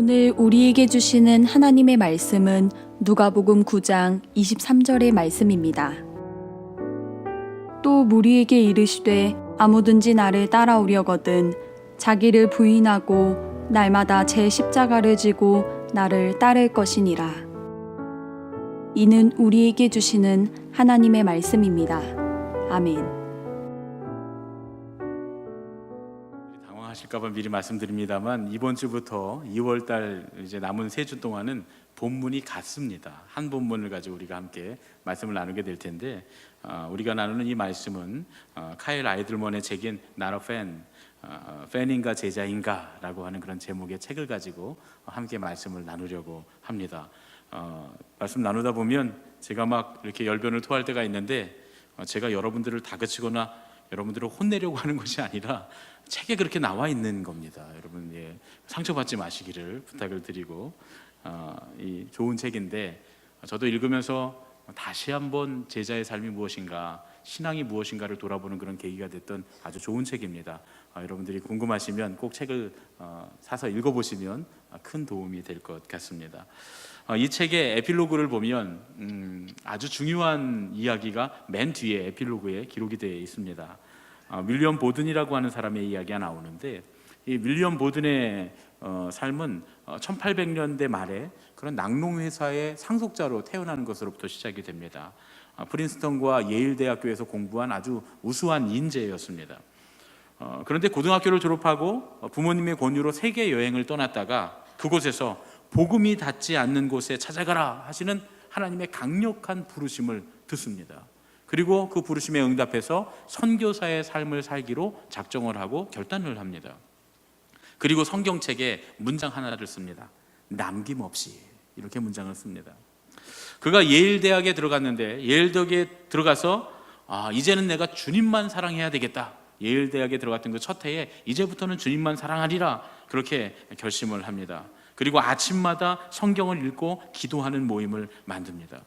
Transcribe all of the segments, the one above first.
오늘 우리에게 주시는 하나님의 말씀은 누가복음 9장 23절의 말씀입니다. 또 무리에게 이르시되 아무든지 나를 따라오려거든 자기를 부인하고 날마다 제 십자가를 지고 나를 따를 것이니라. 이는 우리에게 주시는 하나님의 말씀입니다. 아멘. 당황하실까봐 미리 말씀드립니다만 이번 주부터 2월달 이제 남은 3주 동안은 본문이 같습니다. 한 본문을 가지고 우리가 함께 말씀을 나누게 될 텐데 우리가 나누는 이 말씀은 카일 아이들먼의 책인 Not a Fan, 팬인가 제자인가 라고 하는 그런 제목의 책을 가지고 함께 말씀을 나누려고 합니다. 말씀 나누다 보면 제가 막 이렇게 열변을 토할 때가 있는데 제가 여러분들을 다그치거나 여러분들을 혼내려고 하는 것이 아니라 책에 그렇게 나와 있는 겁니다. 여러분 상처받지 마시기를 부탁을 드리고 이 좋은 책인데 저도 읽으면서 다시 한번 제자의 삶이 무엇인가, 신앙이 무엇인가를 돌아보는 그런 계기가 됐던 아주 좋은 책입니다. 여러분들이 궁금하시면 꼭 책을 사서 읽어보시면 큰 도움이 될 것 같습니다. 이 책의 에필로그를 보면 아주 중요한 이야기가 맨 뒤에 에필로그에 기록이 되어 있습니다. 윌리엄 보든이라고 하는 사람의 이야기가 나오는데 이 윌리엄 보든의 삶은 1800년대 말에 그런 낙농회사의 상속자로 태어나는 것으로부터 시작이 됩니다. 프린스턴과 예일 대학교에서 공부한 아주 우수한 인재였습니다. 그런데 고등학교를 졸업하고 부모님의 권유로 세계 여행을 떠났다가 그곳에서 복음이 닿지 않는 곳에 찾아가라 하시는 하나님의 강력한 부르심을 듣습니다. 그리고 그 부르심에 응답해서 선교사의 삶을 살기로 작정을 하고 결단을 합니다. 그리고 성경책에 문장 하나를 씁니다. 남김없이, 이렇게 문장을 씁니다. 그가 예일 대학에 들어갔는데 예일 대학에 들어가서 이제는 내가 주님만 사랑해야 되겠다. 예일 대학에 들어갔던 그 첫 해에 이제부터는 주님만 사랑하리라, 그렇게 결심을 합니다. 그리고 아침마다 성경을 읽고 기도하는 모임을 만듭니다.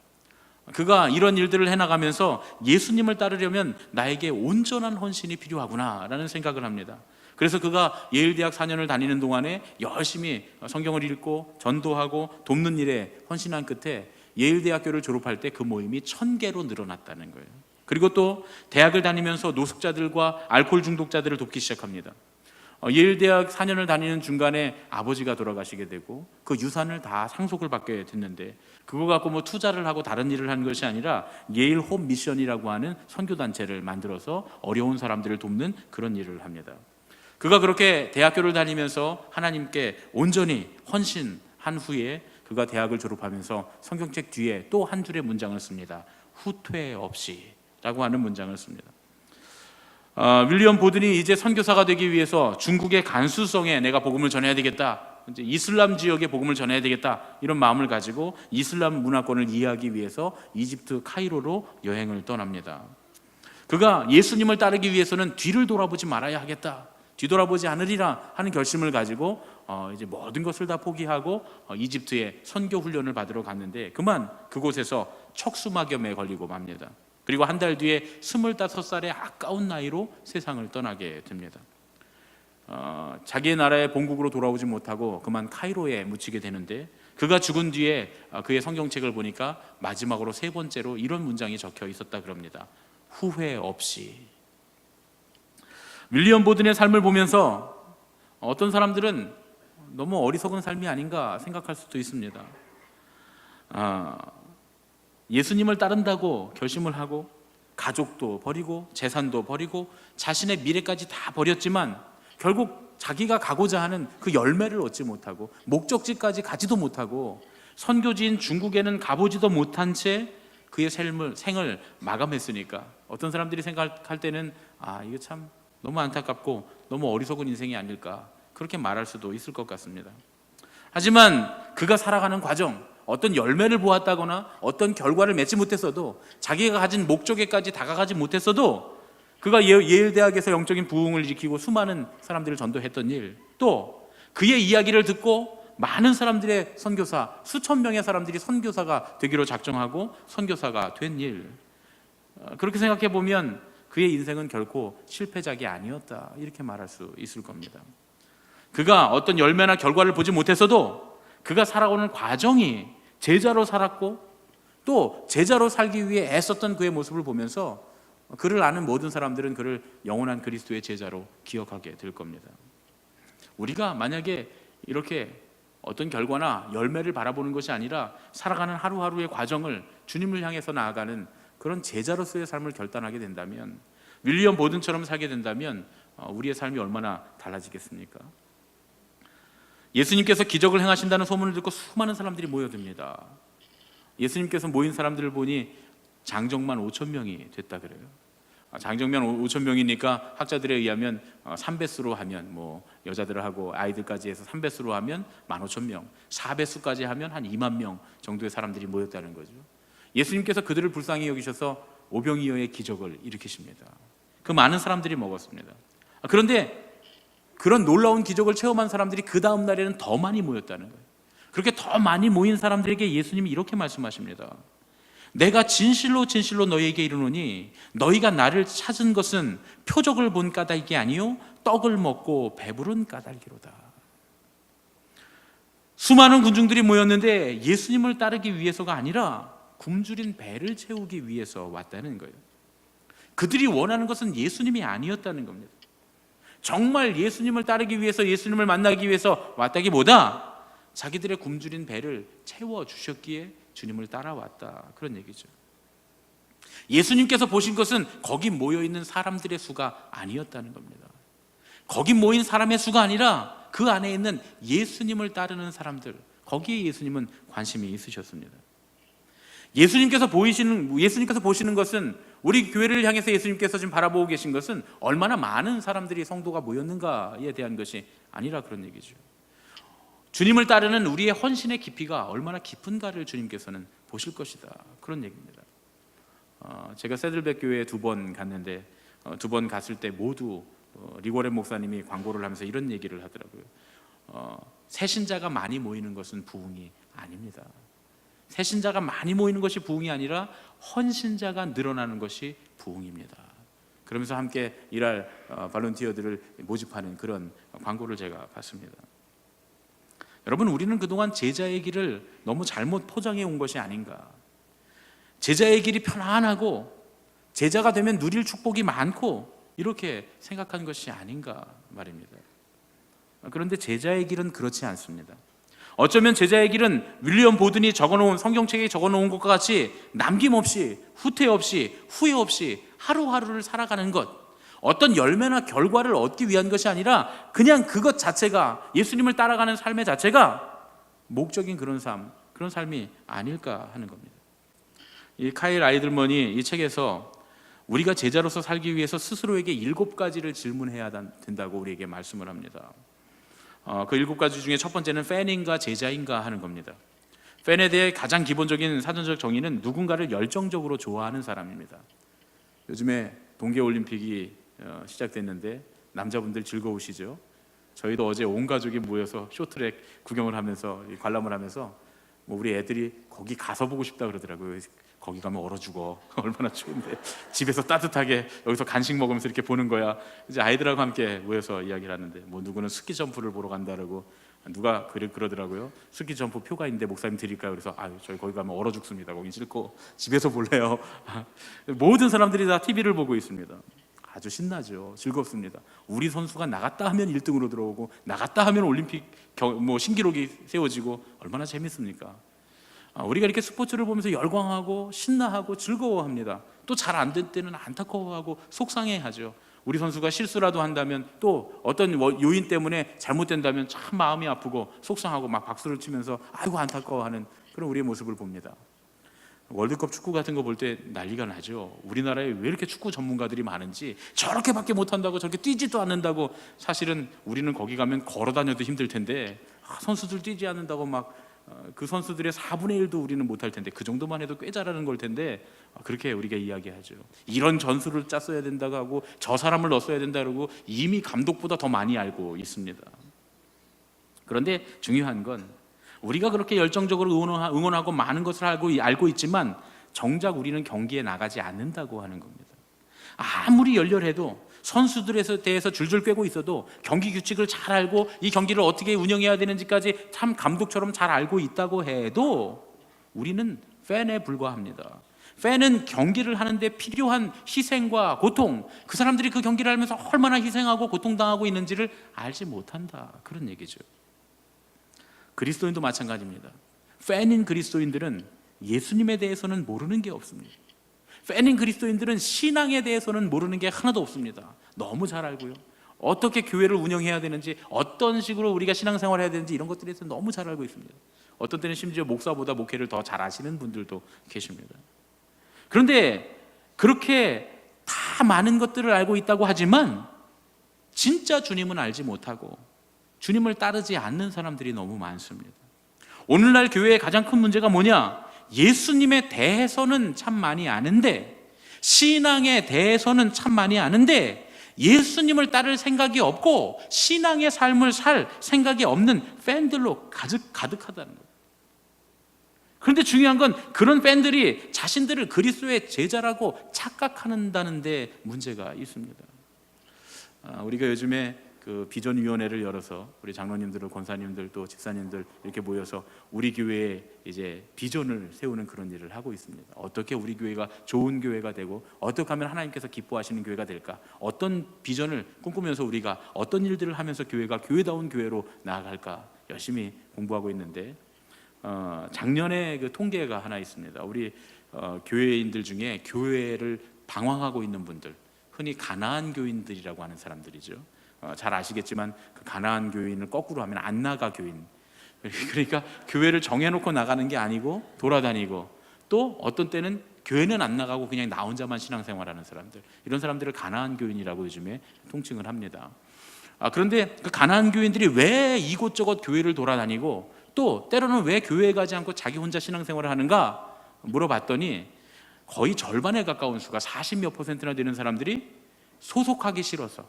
그가 이런 일들을 해나가면서 예수님을 따르려면 나에게 온전한 헌신이 필요하구나 라는 생각을 합니다. 그래서 그가 예일대학 4년을 다니는 동안에 열심히 성경을 읽고 전도하고 돕는 일에 헌신한 끝에 예일대학교를 졸업할 때 그 모임이 1000개로 늘어났다는 거예요. 그리고 또 대학을 다니면서 노숙자들과 알코올 중독자들을 돕기 시작합니다. 예일대학 4년을 다니는 중간에 아버지가 돌아가시게 되고 그 유산을 다 상속을 받게 됐는데 그거 갖고 뭐 투자를 하고 다른 일을 한 것이 아니라 예일 홈 미션이라고 하는 선교단체를 만들어서 어려운 사람들을 돕는 그런 일을 합니다. 그가 그렇게 대학교를 다니면서 하나님께 온전히 헌신한 후에 그가 대학을 졸업하면서 성경책 뒤에 또 한 줄의 문장을 씁니다. 후퇴 없이 라고 하는 문장을 씁니다. 윌리엄 보든이 이제 선교사가 되기 위해서 중국의 간수성에 내가 복음을 전해야 되겠다, 이제 이슬람 지역에 복음을 전해야 되겠다, 이런 마음을 가지고 이슬람 문화권을 이해하기 위해서 이집트 카이로로 여행을 떠납니다. 그가 예수님을 따르기 위해서는 뒤를 돌아보지 말아야 하겠다, 뒤돌아보지 않으리라 하는 결심을 가지고 이제 모든 것을 다 포기하고 이집트에 선교 훈련을 받으러 갔는데 그만 그곳에서 척수막염에 걸리고 맙니다. 그리고 한 달 뒤에 25살의 아까운 나이로 세상을 떠나게 됩니다. 자기의 나라의 본국으로 돌아오지 못하고 그만 카이로에 묻히게 되는데 그가 죽은 뒤에 그의 성경책을 보니까 마지막으로 3번째로 이런 문장이 적혀 있었다 그럽니다. 후회 없이. 윌리엄 보든의 삶을 보면서 어떤 사람들은 너무 어리석은 삶이 아닌가 생각할 수도 있습니다. 예수님을 따른다고 결심을 하고 가족도 버리고 재산도 버리고 자신의 미래까지 다 버렸지만 결국 자기가 가고자 하는 그 열매를 얻지 못하고 목적지까지 가지도 못하고 선교지인 중국에는 가보지도 못한 채 그의 생을 마감했으니까 어떤 사람들이 생각할 때는 이거 참 너무 안타깝고 너무 어리석은 인생이 아닐까, 그렇게 말할 수도 있을 것 같습니다. 하지만 그가 살아가는 과정, 어떤 열매를 보았다거나 어떤 결과를 맺지 못했어도 자기가 가진 목적에까지 다가가지 못했어도 그가 예일 대학에서 영적인 부흥을 일으키고 수많은 사람들을 전도했던 일, 또 그의 이야기를 듣고 많은 사람들의 선교사, 수천 명의 사람들이 선교사가 되기로 작정하고 선교사가 된 일, 그렇게 생각해 보면 그의 인생은 결코 실패작이 아니었다, 이렇게 말할 수 있을 겁니다. 그가 어떤 열매나 결과를 보지 못했어도 그가 살아오는 과정이 제자로 살았고 또 제자로 살기 위해 애썼던 그의 모습을 보면서 그를 아는 모든 사람들은 그를 영원한 그리스도의 제자로 기억하게 될 겁니다. 우리가 만약에 이렇게 어떤 결과나 열매를 바라보는 것이 아니라 살아가는 하루하루의 과정을 주님을 향해서 나아가는 그런 제자로서의 삶을 결단하게 된다면, 윌리엄 보든처럼 살게 된다면 우리의 삶이 얼마나 달라지겠습니까? 예수님께서 기적을 행하신다는 소문을 듣고 수많은 사람들이 모여듭니다. 예수님께서 모인 사람들을 보니 장정만 5천 명이 됐다 그래요. 장정만 5천 명이니까 학자들에 의하면 3배수로 하면 여자들하고 아이들까지 해서 3배수로 하면 15,000명, 4배수까지 하면 한 2만 명 정도의 사람들이 모였다는 거죠. 예수님께서 그들을 불쌍히 여기셔서 오병이어의 기적을 일으키십니다. 그 많은 사람들이 먹었습니다. 그런데 그런 놀라운 기적을 체험한 사람들이 그 다음 날에는 더 많이 모였다는 거예요. 그렇게 더 많이 모인 사람들에게 예수님이 이렇게 말씀하십니다. 내가 진실로 진실로 너희에게 이르노니 너희가 나를 찾은 것은 표적을 본 까닭이 아니요 떡을 먹고 배부른 까닭이로다. 수많은 군중들이 모였는데 예수님을 따르기 위해서가 아니라 굶주린 배를 채우기 위해서 왔다는 거예요. 그들이 원하는 것은 예수님이 아니었다는 겁니다. 정말 예수님을 따르기 위해서, 예수님을 만나기 위해서 왔다기보다 자기들의 굶주린 배를 채워주셨기에 주님을 따라왔다, 그런 얘기죠. 예수님께서 보신 것은 거기 모여있는 사람들의 수가 아니었다는 겁니다. 거기 모인 사람의 수가 아니라 그 안에 있는 예수님을 따르는 사람들, 거기에 예수님은 관심이 있으셨습니다. 예수님께서 보시는 것은, 우리 교회를 향해서 예수님께서 지금 바라보고 계신 것은 얼마나 많은 사람들이, 성도가 모였는가에 대한 것이 아니라 그런 얘기죠. 주님을 따르는 우리의 헌신의 깊이가 얼마나 깊은가를 주님께서는 보실 것이다, 그런 얘기입니다. 제가 세들백 교회에 2번 갔는데 2번 갔을 때 모두 리고렌 목사님이 광고를 하면서 이런 얘기를 하더라고요. 새신자가 많이 모이는 것은 부흥이 아닙니다. 새신자가 많이 모이는 것이 부흥이 아니라 헌신자가 늘어나는 것이 부흥입니다. 그러면서 함께 일할 발런티어들을 모집하는 그런 광고를 제가 봤습니다. 여러분, 우리는 그동안 제자의 길을 너무 잘못 포장해 온 것이 아닌가. 제자의 길이 편안하고 제자가 되면 누릴 축복이 많고 이렇게 생각한 것이 아닌가 말입니다. 그런데 제자의 길은 그렇지 않습니다. 어쩌면 제자의 길은 윌리엄 보든이 적어놓은, 성경책에 적어놓은 것과 같이 남김없이, 후퇴 없이, 후회 없이 하루하루를 살아가는 것, 어떤 열매나 결과를 얻기 위한 것이 아니라 그냥 그것 자체가, 예수님을 따라가는 삶의 자체가 목적인 그런 삶이 아닐까 하는 겁니다. 이 카일 아이들먼이 이 책에서 우리가 제자로서 살기 위해서 스스로에게 7가지를 질문해야 된다고 우리에게 말씀을 합니다. 그 7가지 중에 첫 번째는 팬인가 제자인가 하는 겁니다. 팬에 대해 가장 기본적인 사전적 정의는 누군가를 열정적으로 좋아하는 사람입니다. 요즘에 동계올림픽이 시작됐는데 남자분들 즐거우시죠? 저희도 어제 온 가족이 모여서 쇼트랙 구경을 하면서, 관람을 하면서 우리 애들이 거기 가서 보고 싶다 그러더라고요. 거기 가면 얼어 죽어. 얼마나 추운데 집에서 따뜻하게 여기서 간식 먹으면서 이렇게 보는 거야. 이제 아이들하고 함께 모여서 이야기를 하는데 누구는 스키 점프를 보러 간다라고, 누가 그러더라고요. 스키 점프 표가 있는데 목사님 드릴까요? 그래서 저희 거기 가면 얼어 죽습니다. 거기 싫고 집에서 볼래요. 모든 사람들이 다 TV를 보고 있습니다. 아주 신나죠. 즐겁습니다. 우리 선수가 나갔다 하면 1등으로 들어오고 나갔다 하면 올림픽 신기록이 세워지고 얼마나 재밌습니까? 우리가 이렇게 스포츠를 보면서 열광하고 신나하고 즐거워합니다. 또 잘 안 될 때는 안타까워하고 속상해하죠. 우리 선수가 실수라도 한다면, 또 어떤 요인 때문에 잘못된다면 참 마음이 아프고 속상하고 막 박수를 치면서 아이고 안타까워하는 그런 우리의 모습을 봅니다. 월드컵 축구 같은 거 볼 때 난리가 나죠. 우리나라에 왜 이렇게 축구 전문가들이 많은지, 저렇게밖에 못한다고, 저렇게 뛰지도 않는다고. 사실은 우리는 거기 가면 걸어 다녀도 힘들 텐데 선수들 뛰지 않는다고 막 그 선수들의 4분의 1도 우리는 못할 텐데, 그 정도만 해도 꽤 잘하는 걸 텐데 그렇게 우리가 이야기하죠. 이런 전술을 짰어야 된다고 하고 저 사람을 넣었어야 된다고 하고 이미 감독보다 더 많이 알고 있습니다. 그런데 중요한 건 우리가 그렇게 열정적으로 응원하고 많은 것을 알고 있지만 정작 우리는 경기에 나가지 않는다고 하는 겁니다. 아무리 열렬해도 선수들에 대해서 줄줄 꿰고 있어도 경기 규칙을 잘 알고 이 경기를 어떻게 운영해야 되는지까지 참 감독처럼 잘 알고 있다고 해도 우리는 팬에 불과합니다. 팬은 경기를 하는데 필요한 희생과 고통, 그 사람들이 그 경기를 하면서 얼마나 희생하고 고통당하고 있는지를 알지 못한다, 그런 얘기죠. 그리스도인도 마찬가지입니다. 팬인 그리스도인들은 예수님에 대해서는 모르는 게 없습니다. 팬인 그리스도인들은 신앙에 대해서는 모르는 게 하나도 없습니다. 너무 잘 알고요. 어떻게 교회를 운영해야 되는지, 어떤 식으로 우리가 신앙생활을 해야 되는지 이런 것들에 대해서 너무 잘 알고 있습니다. 어떤 때는 심지어 목사보다 목회를 더 잘 아시는 분들도 계십니다. 그런데 그렇게 다 많은 것들을 알고 있다고 하지만 진짜 주님은 알지 못하고 주님을 따르지 않는 사람들이 너무 많습니다. 오늘날 교회의 가장 큰 문제가 뭐냐? 예수님에 대해서는 참 많이 아는데, 신앙에 대해서는 참 많이 아는데 예수님을 따를 생각이 없고 신앙의 삶을 살 생각이 없는 팬들로 가득하다는 거예요. 그런데 중요한 건 그런 팬들이 자신들을 그리스도의 제자라고 착각한다는 데 문제가 있습니다. 우리가 요즘에 그 비전위원회를 열어서 우리 장로님들, 권사님들, 또 집사님들 이렇게 모여서 우리 교회에 이제 비전을 세우는 그런 일을 하고 있습니다. 어떻게 우리 교회가 좋은 교회가 되고 어떻게 하면 하나님께서 기뻐하시는 교회가 될까? 어떤 비전을 꿈꾸면서 우리가 어떤 일들을 하면서 교회가 교회다운 교회로 나아갈까? 열심히 공부하고 있는데 작년에 그 통계가 하나 있습니다. 우리 교회인들 중에 교회를 방황하고 있는 분들, 흔히 가나안 교인들이라고 하는 사람들이죠. 잘 아시겠지만 그 가나안 교인을 거꾸로 하면 안 나가 교인. 그러니까 교회를 정해놓고 나가는 게 아니고 돌아다니고, 또 어떤 때는 교회는 안 나가고 그냥 나 혼자만 신앙생활하는 사람들, 이런 사람들을 가나안 교인이라고 요즘에 통칭을 합니다. 그런데 그 가나안 교인들이 왜 이곳저곳 교회를 돌아다니고 또 때로는 왜 교회에 가지 않고 자기 혼자 신앙생활을 하는가 물어봤더니 거의 절반에 가까운 수가 40몇 %나 되는 사람들이 소속하기 싫어서,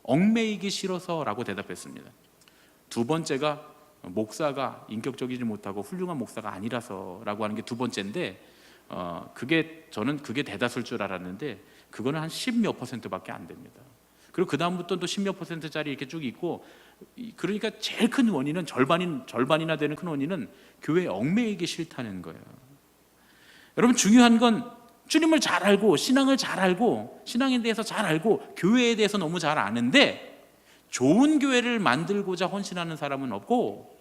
얽매이기 싫어서라고 대답했습니다. 두 번째가 목사가 인격적이지 못하고 훌륭한 목사가 아니라서라고 하는 게 두 번째인데, 저는 그게 대다수일 줄 알았는데 그거는 한 10몇 %밖에 안 됩니다. 그리고 그 다음부터 또 10몇 %짜리 이렇게 쭉 있고, 그러니까 제일 큰 원인은 절반이나 되는 큰 원인은 교회에 얽매이기 싫다는 거예요. 여러분, 중요한 건 주님을 잘 알고 신앙을 잘 알고 신앙에 대해서 잘 알고 교회에 대해서 너무 잘 아는데 좋은 교회를 만들고자 헌신하는 사람은 없고,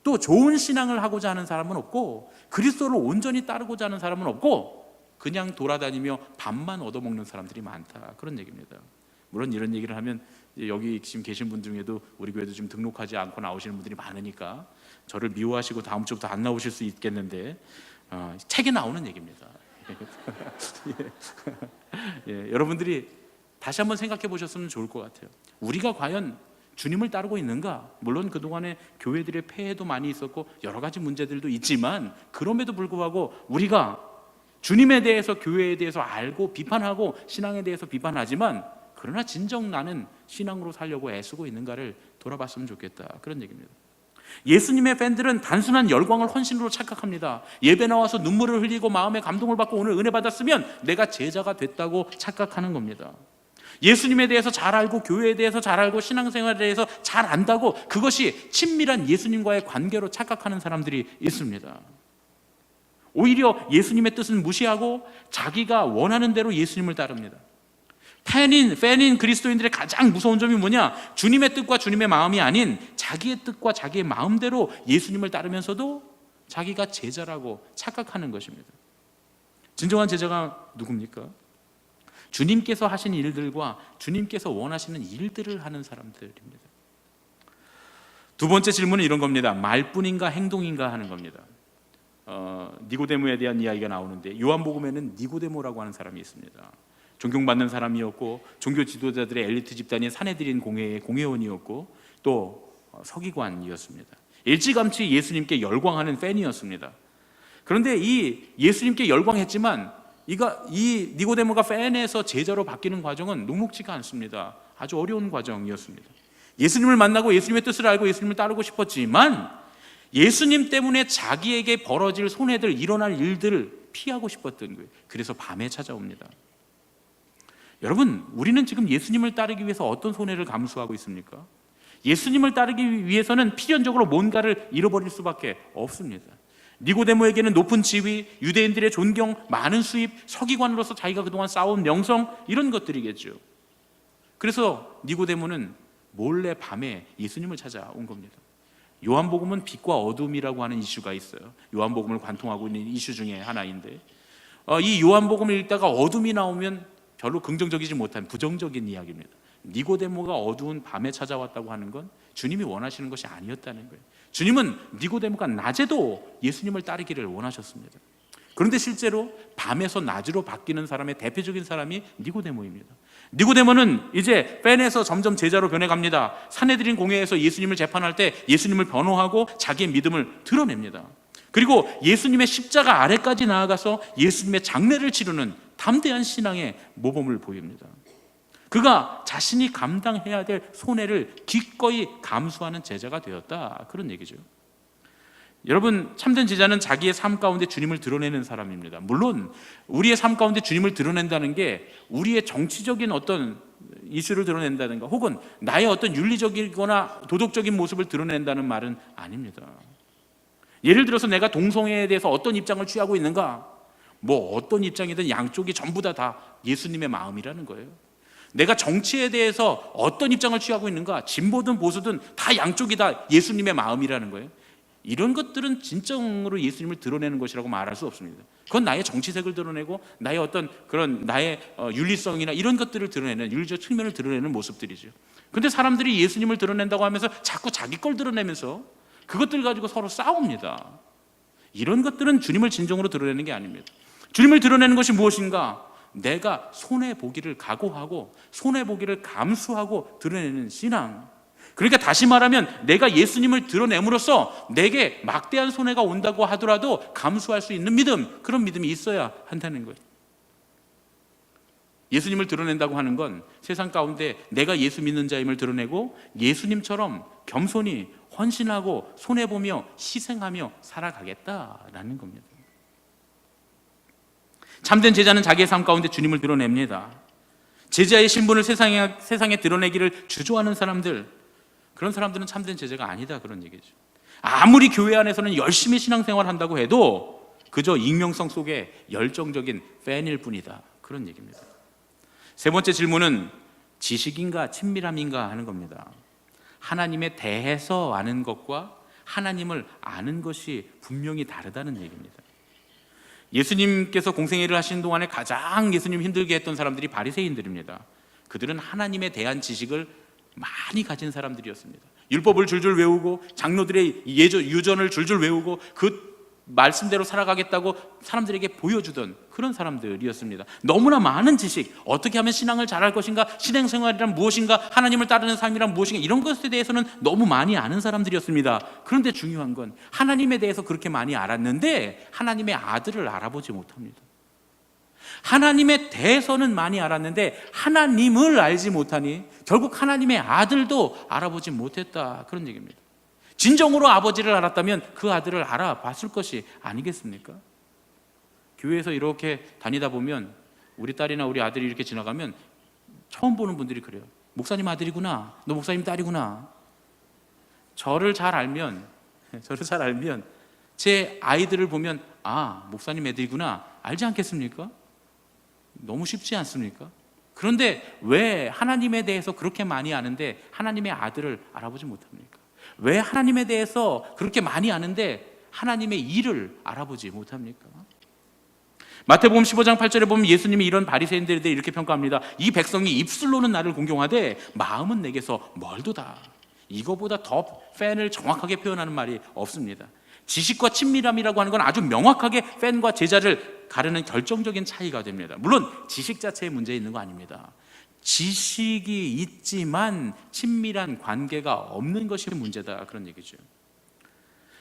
또 좋은 신앙을 하고자 하는 사람은 없고, 그리스도를 온전히 따르고자 하는 사람은 없고, 그냥 돌아다니며 밥만 얻어먹는 사람들이 많다, 그런 얘기입니다. 물론 이런 얘기를 하면 여기 지금 계신 분 중에도 우리 교회도 지금 등록하지 않고 나오시는 분들이 많으니까 저를 미워하시고 다음 주부터 안 나오실 수 있겠는데 책에 나오는 얘기입니다. 여러분들이 다시 한번 생각해 보셨으면 좋을 것 같아요. 우리가 과연 주님을 따르고 있는가? 물론 그동안에 교회들의 폐해도 많이 있었고 여러 가지 문제들도 있지만, 그럼에도 불구하고 우리가 주님에 대해서, 교회에 대해서 알고 비판하고 신앙에 대해서 비판하지만, 그러나 진정 나는 신앙으로 살려고 애쓰고 있는가를 돌아봤으면 좋겠다, 그런 얘기입니다. 예수님의 팬들은 단순한 열광을 헌신으로 착각합니다. 예배 나와서 눈물을 흘리고 마음의 감동을 받고 오늘 은혜 받았으면 내가 제자가 됐다고 착각하는 겁니다. 예수님에 대해서 잘 알고 교회에 대해서 잘 알고 신앙생활에 대해서 잘 안다고 그것이 친밀한 예수님과의 관계로 착각하는 사람들이 있습니다. 오히려 예수님의 뜻은 무시하고 자기가 원하는 대로 예수님을 따릅니다. 팬인 그리스도인들의 가장 무서운 점이 뭐냐? 주님의 뜻과 주님의 마음이 아닌 자기의 뜻과 자기의 마음대로 예수님을 따르면서도 자기가 제자라고 착각하는 것입니다. 진정한 제자가 누굽니까? 주님께서 하신 일들과 주님께서 원하시는 일들을 하는 사람들입니다. 두 번째 질문은 이런 겁니다. 말뿐인가 행동인가 하는 겁니다. 니고데모에 대한 이야기가 나오는데, 요한복음에는 니고데모라고 하는 사람이 있습니다. 존경받는 사람이었고 종교 지도자들의 엘리트 집단인 사내들인 공회의 공회원이었고 또 서기관이었습니다. 일찌감치 예수님께 열광하는 팬이었습니다. 그런데 이 예수님께 열광했지만 이 니고데모가 팬에서 제자로 바뀌는 과정은 녹록지가 않습니다. 아주 어려운 과정이었습니다. 예수님을 만나고 예수님의 뜻을 알고 예수님을 따르고 싶었지만 예수님 때문에 자기에게 벌어질 손해들, 일어날 일들을 피하고 싶었던 거예요. 그래서 밤에 찾아옵니다. 여러분, 우리는 지금 예수님을 따르기 위해서 어떤 손해를 감수하고 있습니까? 예수님을 따르기 위해서는 필연적으로 뭔가를 잃어버릴 수밖에 없습니다. 니고데모에게는 높은 지위, 유대인들의 존경, 많은 수입, 서기관으로서 자기가 그동안 쌓아온 명성, 이런 것들이겠죠. 그래서 니고데모는 몰래 밤에 예수님을 찾아온 겁니다. 요한복음은 빛과 어둠이라고 하는 이슈가 있어요. 요한복음을 관통하고 있는 이슈 중에 하나인데, 이 요한복음을 읽다가 어둠이 나오면 별로 긍정적이지 못한 부정적인 이야기입니다. 니고데모가 어두운 밤에 찾아왔다고 하는 건 주님이 원하시는 것이 아니었다는 거예요. 주님은 니고데모가 낮에도 예수님을 따르기를 원하셨습니다. 그런데 실제로 밤에서 낮으로 바뀌는 사람의 대표적인 사람이 니고데모입니다. 니고데모는 이제 팬에서 점점 제자로 변해갑니다. 산헤드린 공회에서 예수님을 재판할 때 예수님을 변호하고 자기의 믿음을 드러냅니다. 그리고 예수님의 십자가 아래까지 나아가서 예수님의 장례를 치르는 담대한 신앙의 모범을 보입니다. 그가 자신이 감당해야 될 손해를 기꺼이 감수하는 제자가 되었다, 그런 얘기죠. 여러분, 참된 제자는 자기의 삶 가운데 주님을 드러내는 사람입니다. 물론 우리의 삶 가운데 주님을 드러낸다는 게 우리의 정치적인 어떤 이슈를 드러낸다든가 혹은 나의 어떤 윤리적이거나 도덕적인 모습을 드러낸다는 말은 아닙니다. 예를 들어서 내가 동성애에 대해서 어떤 입장을 취하고 있는가, 뭐 어떤 입장이든 양쪽이 전부 다 예수님의 마음이라는 거예요. 내가 정치에 대해서 어떤 입장을 취하고 있는가, 진보든 보수든 다 양쪽이 다 예수님의 마음이라는 거예요. 이런 것들은 진정으로 예수님을 드러내는 것이라고 말할 수 없습니다. 그건 나의 정치색을 드러내고 나의 어떤 그런 나의 윤리성이나 이런 것들을 드러내는, 윤리적 측면을 드러내는 모습들이죠. 그런데 사람들이 예수님을 드러낸다고 하면서 자꾸 자기 걸 드러내면서 그것들 가지고 서로 싸웁니다. 이런 것들은 주님을 진정으로 드러내는 게 아닙니다. 주님을 드러내는 것이 무엇인가? 내가 손해보기를 각오하고 손해보기를 감수하고 드러내는 신앙. 그러니까 다시 말하면 내가 예수님을 드러냄으로써 내게 막대한 손해가 온다고 하더라도 감수할 수 있는 믿음, 그런 믿음이 있어야 한다는 거예요. 예수님을 드러낸다고 하는 건 세상 가운데 내가 예수 믿는 자임을 드러내고 예수님처럼 겸손히 헌신하고 손해보며 희생하며 살아가겠다라는 겁니다. 참된 제자는 자기의 삶 가운데 주님을 드러냅니다. 제자의 신분을 세상에 드러내기를 주저하는 사람들, 그런 사람들은 참된 제자가 아니다, 그런 얘기죠. 아무리 교회 안에서는 열심히 신앙생활 한다고 해도 그저 익명성 속에 열정적인 팬일 뿐이다, 그런 얘기입니다. 세 번째 질문은 지식인가 친밀함인가 하는 겁니다. 하나님에 대해서 아는 것과 하나님을 아는 것이 분명히 다르다는 얘기입니다. 예수님께서 공생애를 하신 동안에 가장 예수님 힘들게 했던 사람들이 바리새인들입니다. 그들은 하나님에 대한 지식을 많이 가진 사람들이었습니다. 율법을 줄줄 외우고 장로들의 유전을 줄줄 외우고 그 말씀대로 살아가겠다고 사람들에게 보여주던 그런 사람들이었습니다. 너무나 많은 지식, 어떻게 하면 신앙을 잘할 것인가, 신앙생활이란 무엇인가, 하나님을 따르는 삶이란 무엇인가, 이런 것에 대해서는 너무 많이 아는 사람들이었습니다. 그런데 중요한 건 하나님에 대해서 그렇게 많이 알았는데 하나님의 아들을 알아보지 못합니다. 하나님에 대해서는 많이 알았는데 하나님을 알지 못하니 결국 하나님의 아들도 알아보지 못했다, 그런 얘기입니다. 진정으로 아버지를 알았다면 그 아들을 알아봤을 것이 아니겠습니까? 교회에서 이렇게 다니다 보면 우리 딸이나 우리 아들이 이렇게 지나가면 처음 보는 분들이 그래요. 목사님 아들이구나, 너 목사님 딸이구나. 저를 잘 알면 제 아이들을 보면 아, 목사님 애들이구나 알지 않겠습니까? 너무 쉽지 않습니까? 그런데 왜 하나님에 대해서 그렇게 많이 아는데 하나님의 아들을 알아보지 못합니까? 왜 하나님에 대해서 그렇게 많이 아는데 하나님의 일을 알아보지 못합니까? 마태복음 15장 8절에 보면 예수님이 이런 바리새인들에 대해 이렇게 평가합니다. 이 백성이 입술로는 나를 공경하되 마음은 내게서 멀도다. 이거보다 더 팬을 정확하게 표현하는 말이 없습니다. 지식과 친밀함이라고 하는 건 아주 명확하게 팬과 제자를 가르는 결정적인 차이가 됩니다. 물론 지식 자체에 문제 있는 거 아닙니다. 지식이 있지만 친밀한 관계가 없는 것이 문제다, 그런 얘기죠.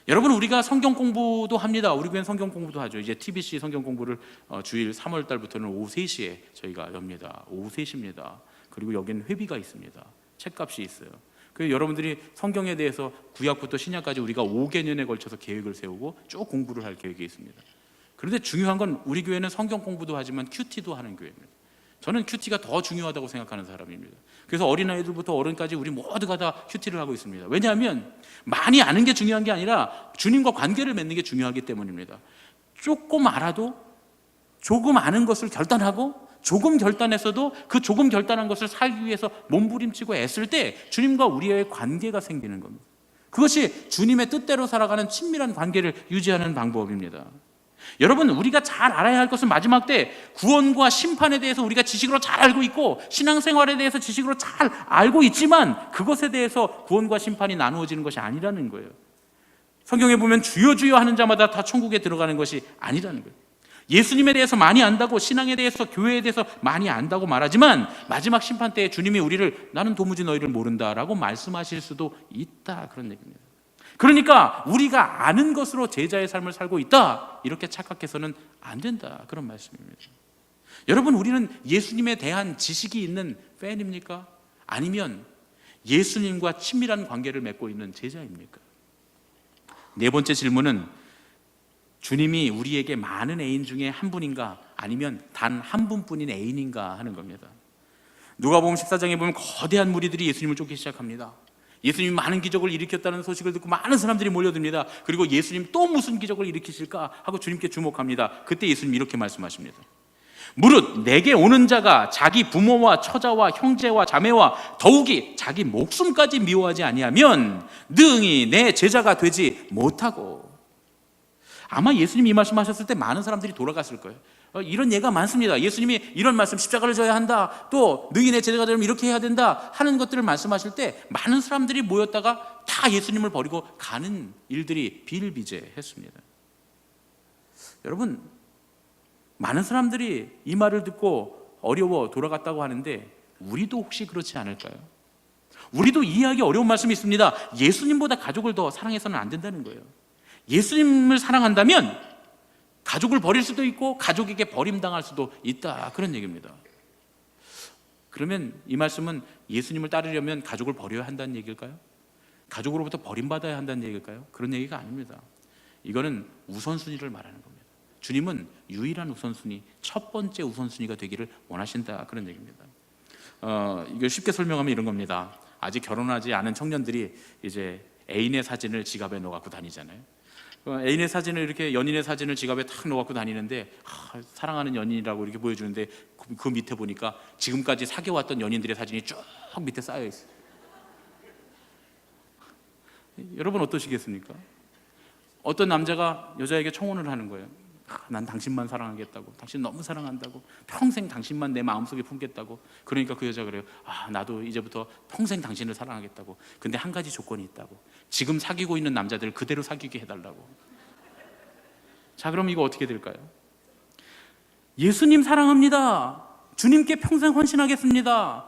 여러분, 우리가 성경 공부도 합니다. 우리 교회는 성경 공부도 하죠. 이제 TBC 성경 공부를 주일 3월 달부터는 오후 3시에 저희가 엽니다. 오후 3시입니다. 그리고 여기는 회비가 있습니다. 책값이 있어요. 그래서 여러분들이 성경에 대해서 구약부터 신약까지 우리가 5개년에 걸쳐서 계획을 세우고 쭉 공부를 할 계획이 있습니다. 그런데 중요한 건 우리 교회는 성경 공부도 하지만 큐티도 하는 교회입니다. 저는 큐티가 더 중요하다고 생각하는 사람입니다. 그래서 어린아이들부터 어른까지 우리 모두가 다 큐티를 하고 있습니다. 왜냐하면 많이 아는 게 중요한 게 아니라 주님과 관계를 맺는 게 중요하기 때문입니다. 조금 알아도 조금 아는 것을 결단하고 조금 결단했어도 그 조금 결단한 것을 살기 위해서 몸부림치고 애쓸 때 주님과 우리의 관계가 생기는 겁니다. 그것이 주님의 뜻대로 살아가는 친밀한 관계를 유지하는 방법입니다. 여러분, 우리가 잘 알아야 할 것은 마지막 때 구원과 심판에 대해서 우리가 지식으로 잘 알고 있고 신앙생활에 대해서 지식으로 잘 알고 있지만 그것에 대해서 구원과 심판이 나누어지는 것이 아니라는 거예요. 성경에 보면 주여 주여 하는 자마다 다 천국에 들어가는 것이 아니라는 거예요. 예수님에 대해서 많이 안다고, 신앙에 대해서, 교회에 대해서 많이 안다고 말하지만 마지막 심판 때에 주님이 우리를 나는 도무지 너희를 모른다라고 말씀하실 수도 있다, 그런 얘기입니다. 그러니까 우리가 아는 것으로 제자의 삶을 살고 있다, 이렇게 착각해서는 안 된다, 그런 말씀입니다. 여러분, 우리는 예수님에 대한 지식이 있는 팬입니까? 아니면 예수님과 친밀한 관계를 맺고 있는 제자입니까? 네 번째 질문은 주님이 우리에게 많은 애인 중에 한 분인가, 아니면 단 한 분뿐인 애인인가 하는 겁니다. 누가복음 14장에 보면 거대한 무리들이 예수님을 쫓기 시작합니다. 예수님이 많은 기적을 일으켰다는 소식을 듣고 많은 사람들이 몰려듭니다. 그리고 예수님 또 무슨 기적을 일으키실까 하고 주님께 주목합니다. 그때 예수님이 이렇게 말씀하십니다. 무릇 내게 오는 자가 자기 부모와 처자와 형제와 자매와 더욱이 자기 목숨까지 미워하지 아니하면 능히 내 제자가 되지 못하고. 아마 예수님이 이 말씀하셨을 때 많은 사람들이 돌아갔을 거예요. 이런 예가 많습니다. 예수님이 이런 말씀, 십자가를 져야 한다, 또 능히 내 제자가 되려면 이렇게 해야 된다 하는 것들을 말씀하실 때 많은 사람들이 모였다가 다 예수님을 버리고 가는 일들이 비일비재했습니다. 여러분, 많은 사람들이 이 말을 듣고 어려워 돌아갔다고 하는데 우리도 혹시 그렇지 않을까요? 우리도 이해하기 어려운 말씀이 있습니다. 예수님보다 가족을 더 사랑해서는 안 된다는 거예요. 예수님을 사랑한다면 가족을 버릴 수도 있고 가족에게 버림당할 수도 있다, 그런 얘기입니다. 그러면 이 말씀은 예수님을 따르려면 가족을 버려야 한다는 얘기일까요? 가족으로부터 버림받아야 한다는 얘기일까요? 그런 얘기가 아닙니다. 이거는 우선순위를 말하는 겁니다. 주님은 유일한 우선순위, 첫 번째 우선순위가 되기를 원하신다, 그런 얘기입니다. 이걸 쉽게 설명하면 이런 겁니다. 아직 결혼하지 않은 청년들이 이제 애인의 사진을 지갑에 넣어갖고 다니잖아요. 애인의 사진을, 이렇게 연인의 사진을 지갑에 탁 넣어갖고 다니는데 사랑하는 연인이라고 이렇게 보여주는데 그 밑에 보니까 지금까지 사귀어왔던 연인들의 사진이 쭉 밑에 쌓여 있어요. 여러분 어떠시겠습니까? 어떤 남자가 여자에게 청혼을 하는 거예요. 난 당신만 사랑하겠다고, 당신 너무 사랑한다고, 평생 당신만 내 마음속에 품겠다고. 그러니까 그 여자가 그래요. 나도 이제부터 평생 당신을 사랑하겠다고. 근데 한 가지 조건이 있다고. 지금 사귀고 있는 남자들 그대로 사귀게 해달라고. 자, 그럼 이거 어떻게 될까요? 예수님 사랑합니다, 주님께 평생 헌신하겠습니다,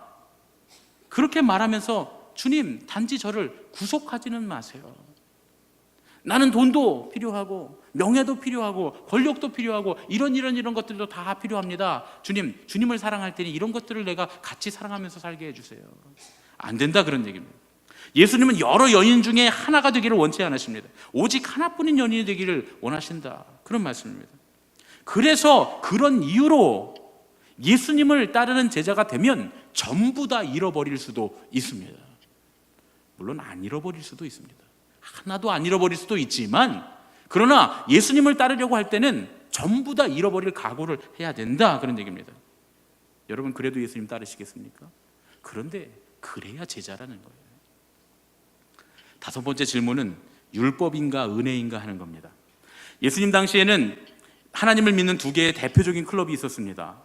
그렇게 말하면서 주님, 단지 저를 구속하지는 마세요. 나는 돈도 필요하고 명예도 필요하고 권력도 필요하고 이런 것들도 다 필요합니다. 주님을 사랑할 테니 이런 것들을 내가 같이 사랑하면서 살게 해주세요. 안 된다, 그런 얘기입니다. 예수님은 여러 연인 중에 하나가 되기를 원치 않으십니다. 오직 하나뿐인 연인이 되기를 원하신다, 그런 말씀입니다. 그래서 그런 이유로 예수님을 따르는 제자가 되면 전부 다 잃어버릴 수도 있습니다. 물론 안 잃어버릴 수도 있습니다. 하나도 안 잃어버릴 수도 있지만, 그러나 예수님을 따르려고 할 때는 전부 다 잃어버릴 각오를 해야 된다, 그런 얘기입니다. 여러분, 그래도 예수님 따르시겠습니까? 그런데 그래야 제자라는 거예요. 다섯 번째 질문은 율법인가 은혜인가 하는 겁니다. 예수님 당시에는 하나님을 믿는 두 개의 대표적인 클럽이 있었습니다.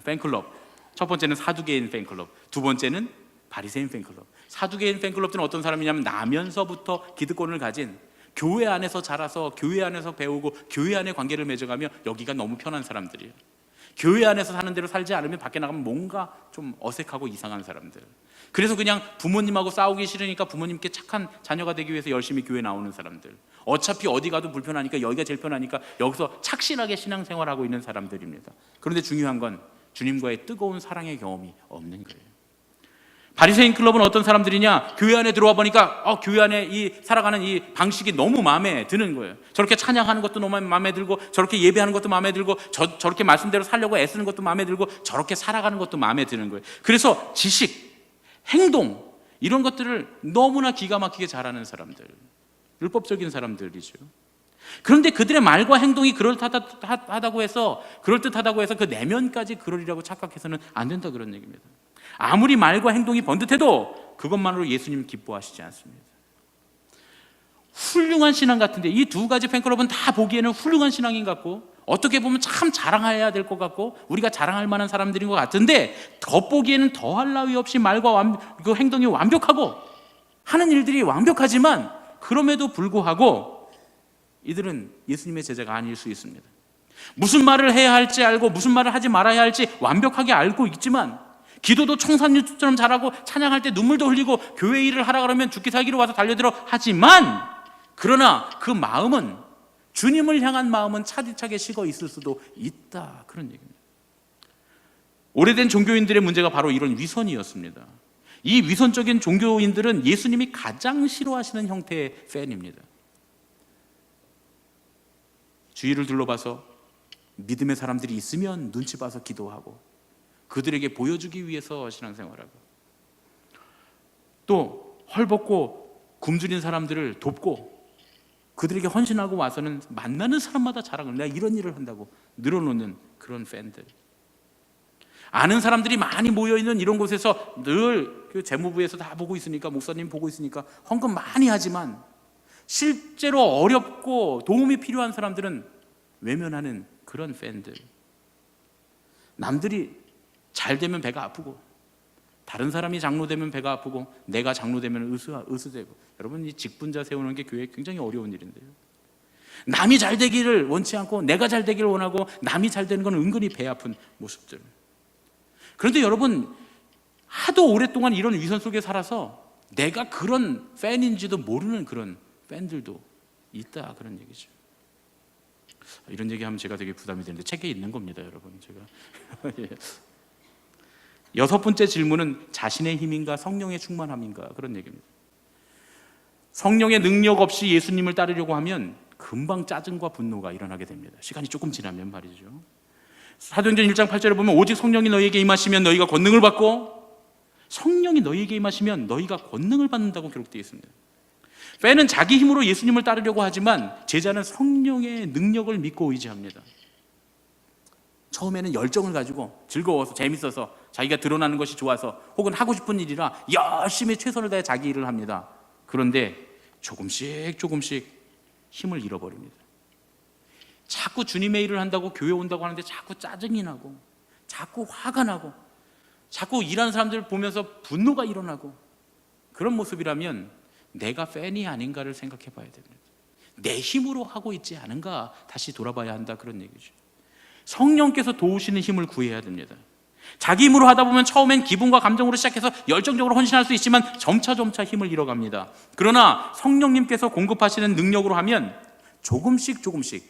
팬클럽. 첫 번째는 사두개인 팬클럽, 두 번째는 바리새인 팬클럽. 사두개인 팬클럽들은 어떤 사람이냐면 나면서부터 기득권을 가진, 교회 안에서 자라서 교회 안에서 배우고 교회 안에 관계를 맺어가며 여기가 너무 편한 사람들이에요. 교회 안에서 사는 대로 살지 않으면 밖에 나가면 뭔가 좀 어색하고 이상한 사람들. 그래서 그냥 부모님하고 싸우기 싫으니까 부모님께 착한 자녀가 되기 위해서 열심히 교회 나오는 사람들. 어차피 어디 가도 불편하니까 여기가 제일 편하니까 여기서 착실하게 신앙생활하고 있는 사람들입니다. 그런데 중요한 건 주님과의 뜨거운 사랑의 경험이 없는 거예요. 바리새인 클럽은 어떤 사람들이냐? 교회 안에 들어와 보니까 교회 안에 이 살아가는 이 방식이 너무 마음에 드는 거예요. 저렇게 찬양하는 것도 너무 마음에 들고, 저렇게 예배하는 것도 마음에 들고, 저렇게 말씀대로 살려고 애쓰는 것도 마음에 들고, 저렇게 살아가는 것도 마음에 드는 거예요. 그래서 지식, 행동 이런 것들을 너무나 기가 막히게 잘하는 사람들, 율법적인 사람들이죠. 그런데 그들의 말과 행동이 그럴듯하다고 해서 그 내면까지 그러리라고 착각해서는 안 된다, 그런 얘기입니다. 아무리 말과 행동이 번듯해도 그것만으로 예수님 기뻐하시지 않습니다. 훌륭한 신앙 같은데 이 두 가지 팬클럽은 다 보기에는 훌륭한 신앙인 것 같고, 어떻게 보면 참 자랑해야 될 것 같고, 우리가 자랑할 만한 사람들인 것 같은데, 겉보기에는 더할 나위 없이 말과 그 행동이 완벽하고 하는 일들이 완벽하지만, 그럼에도 불구하고 이들은 예수님의 제자가 아닐 수 있습니다. 무슨 말을 해야 할지 알고 무슨 말을 하지 말아야 할지 완벽하게 알고 있지만, 기도도 청산유수처럼 잘하고, 찬양할 때 눈물도 흘리고, 교회 일을 하라 그러면 죽기 살기로 와서 달려들어 하지만, 그러나 그 마음은, 주님을 향한 마음은 차디차게 식어 있을 수도 있다, 그런 얘기입니다. 오래된 종교인들의 문제가 바로 이런 위선이었습니다. 이 위선적인 종교인들은 예수님이 가장 싫어하시는 형태의 팬입니다. 주위를 둘러봐서 믿음의 사람들이 있으면 눈치 봐서 기도하고, 그들에게 보여주기 위해서 신앙생활하고, 또 헐벗고 굶주린 사람들을 돕고, 그들에게 헌신하고 와서는 만나는 사람마다 자랑을, 내가 이런 일을 한다고 늘어놓는 그런 팬들. 아는 사람들이 많이 모여있는 이런 곳에서 늘 그 재무부에서 다 보고 있으니까, 목사님 보고 있으니까 헌금 많이 하지만, 실제로 어렵고 도움이 필요한 사람들은 외면하는 그런 팬들. 남들이 잘 되면 배가 아프고, 다른 사람이 장로 되면 배가 아프고, 내가 장로 되면 으스대고. 여러분, 이 직분자 세우는 게 교회에 굉장히 어려운 일인데요. 남이 잘 되기를 원치 않고 내가 잘 되기를 원하고, 남이 잘 되는 건 은근히 배 아픈 모습들. 그런데 여러분, 하도 오랫동안 이런 위선 속에 살아서 내가 그런 팬인지도 모르는 그런 팬들도 있다, 그런 얘기죠. 이런 얘기하면 제가 되게 부담이 되는데 책에 있는 겁니다, 여러분. 제가 예. 여섯 번째 질문은 자신의 힘인가 성령의 충만함인가, 그런 얘기입니다. 성령의 능력 없이 예수님을 따르려고 하면 금방 짜증과 분노가 일어나게 됩니다. 시간이 조금 지나면 말이죠. 사도행전 1장 8절에 보면, 오직 성령이 너희에게 임하시면 너희가 권능을 받고, 성령이 너희에게 임하시면 너희가 권능을 받는다고 기록되어 있습니다. 팬은 자기 힘으로 예수님을 따르려고 하지만, 제자는 성령의 능력을 믿고 의지합니다. 처음에는 열정을 가지고 즐거워서 재밌어서 자기가 드러나는 것이 좋아서, 혹은 하고 싶은 일이라 열심히 최선을 다해 자기 일을 합니다. 그런데 조금씩 힘을 잃어버립니다. 자꾸 주님의 일을 한다고 교회 온다고 하는데 자꾸 짜증이 나고, 자꾸 화가 나고, 자꾸 일하는 사람들을 보면서 분노가 일어나고, 그런 모습이라면 내가 팬이 아닌가를 생각해 봐야 됩니다. 내 힘으로 하고 있지 않은가 다시 돌아봐야 한다, 그런 얘기죠. 성령께서 도우시는 힘을 구해야 됩니다. 자기 힘으로 하다 보면 처음엔 기분과 감정으로 시작해서 열정적으로 헌신할 수 있지만 점차 힘을 잃어갑니다. 그러나 성령님께서 공급하시는 능력으로 하면 조금씩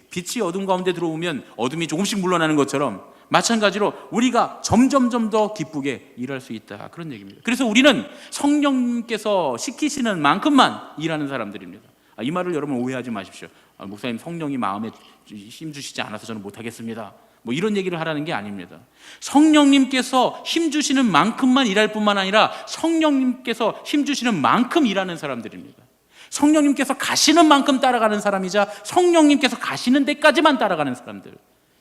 빛이 어둠 가운데 들어오면 어둠이 조금씩 물러나는 것처럼, 마찬가지로 우리가 점점 더 기쁘게 일할 수 있다, 그런 얘기입니다. 그래서 우리는 성령님께서 시키시는 만큼만 일하는 사람들입니다. 이 말을 여러분 오해하지 마십시오. 목사님, 성령이 마음에 힘 주시지 않아서 저는 못하겠습니다, 뭐 이런 얘기를 하라는 게 아닙니다. 성령님께서 힘 주시는 만큼만 일할 뿐만 아니라 성령님께서 힘 주시는 만큼 일하는 사람들입니다. 성령님께서 가시는 만큼 따라가는 사람이자 성령님께서 가시는 데까지만 따라가는 사람들,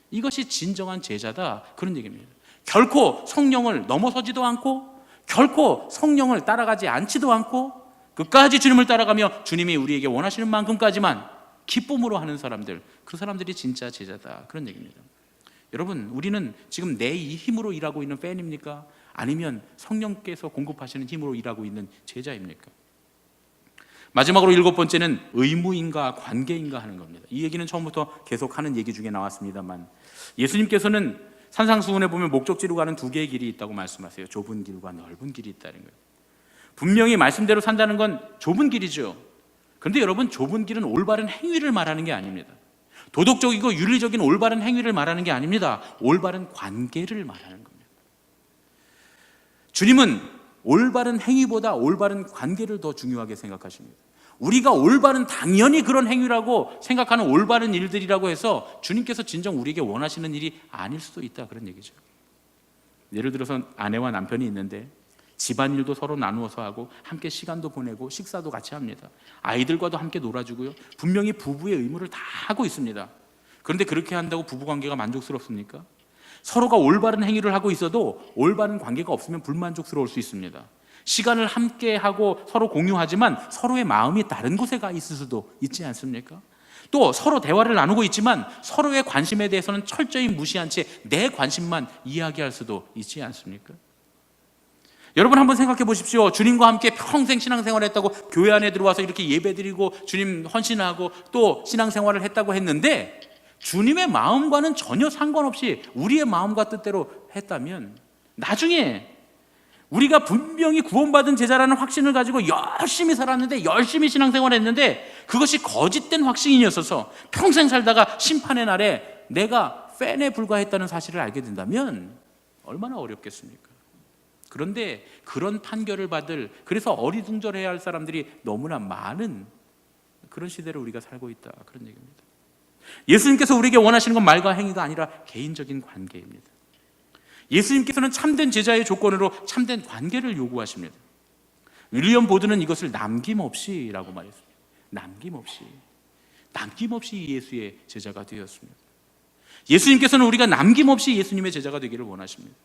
이것이 진정한 제자다, 그런 얘기입니다. 결코 성령을 넘어서지도 않고, 결코 성령을 따라가지 않지도 않고, 끝까지 주님을 따라가며 주님이 우리에게 원하시는 만큼까지만 기쁨으로 하는 사람들, 그 사람들이 진짜 제자다, 그런 얘기입니다. 여러분, 우리는 지금 내 힘으로 일하고 있는 팬입니까? 아니면 성령께서 공급하시는 힘으로 일하고 있는 제자입니까? 마지막으로 7번째는 의무인가 관계인가 하는 겁니다. 이 얘기는 처음부터 계속 하는 얘기 중에 나왔습니다만, 예수님께서는 산상수훈에 보면 목적지로 가는 두 개의 길이 있다고 말씀하세요. 좁은 길과 넓은 길이 있다는 거예요. 분명히 말씀대로 산다는 건 좁은 길이죠. 그런데 여러분, 좁은 길은 올바른 행위를 말하는 게 아닙니다. 도덕적이고 윤리적인 올바른 행위를 말하는 게 아닙니다. 올바른 관계를 말하는 겁니다. 주님은 올바른 행위보다 올바른 관계를 더 중요하게 생각하십니다. 우리가 올바른 당연히 그런 행위라고 생각하는 올바른 일들이라고 해서 주님께서 진정 우리에게 원하시는 일이 아닐 수도 있다, 그런 얘기죠. 예를 들어서 아내와 남편이 있는데 집안일도 서로 나누어서 하고 함께 시간도 보내고 식사도 같이 합니다. 아이들과도 함께 놀아주고요. 분명히 부부의 의무를 다 하고 있습니다. 그런데 그렇게 한다고 부부관계가 만족스럽습니까? 서로가 올바른 행위를 하고 있어도 올바른 관계가 없으면 불만족스러울 수 있습니다. 시간을 함께 하고 서로 공유하지만 서로의 마음이 다른 곳에 가 있을 수도 있지 않습니까? 또 서로 대화를 나누고 있지만 서로의 관심에 대해서는 철저히 무시한 채 내 관심만 이야기할 수도 있지 않습니까? 여러분 한번 생각해 보십시오. 주님과 함께 평생 신앙생활을 했다고 교회 안에 들어와서 이렇게 예배드리고 주님 헌신하고 또 신앙생활을 했다고 했는데 주님의 마음과는 전혀 상관없이 우리의 마음과 뜻대로 했다면 나중에 우리가 분명히 구원받은 제자라는 확신을 가지고 열심히 살았는데 열심히 신앙생활을 했는데 그것이 거짓된 확신이었어서 평생 살다가 심판의 날에 내가 팬에 불과했다는 사실을 알게 된다면 얼마나 어렵겠습니까? 그런데 그런 판결을 받을, 그래서 어리둥절해야 할 사람들이 너무나 많은 그런 시대를 우리가 살고 있다, 그런 얘기입니다. 예수님께서 우리에게 원하시는 건 말과 행위가 아니라 개인적인 관계입니다. 예수님께서는 참된 제자의 조건으로 참된 관계를 요구하십니다. 윌리엄 보드는 이것을 남김없이라고 말했습니다. 남김없이 예수의 제자가 되었습니다. 예수님께서는 우리가 남김없이 예수님의 제자가 되기를 원하십니다.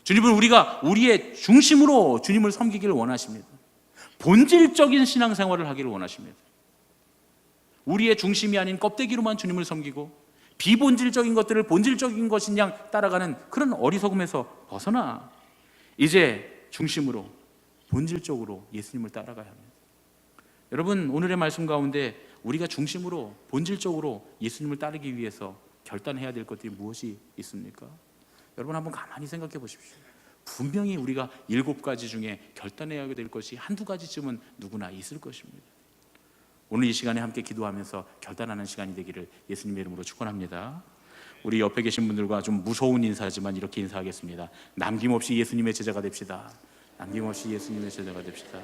주님은 우리가 우리의 중심으로 주님을 섬기기를 원하십니다. 본질적인 신앙생활을 하기를 원하십니다. 우리의 중심이 아닌 껍데기로만 주님을 섬기고 비본질적인 것들을 본질적인 것인 양 따라가는 그런 어리석음에서 벗어나 이제 중심으로 본질적으로 예수님을 따라가야 합니다. 여러분, 오늘의 말씀 가운데 우리가 중심으로 본질적으로 예수님을 따르기 위해서 결단해야 될 것들이 무엇이 있습니까? 여러분 한번 가만히 생각해 보십시오. 분명히 우리가 7가지 중에 결단해야 될 것이 한두 가지쯤은 누구나 있을 것입니다. 오늘 이 시간에 함께 기도하면서 결단하는 시간이 되기를 예수님의 이름으로 축원합니다. 우리 옆에 계신 분들과 좀 무서운 인사지만 이렇게 인사하겠습니다. 남김없이 예수님의 제자가 됩시다. 남김없이 예수님의 제자가 됩시다.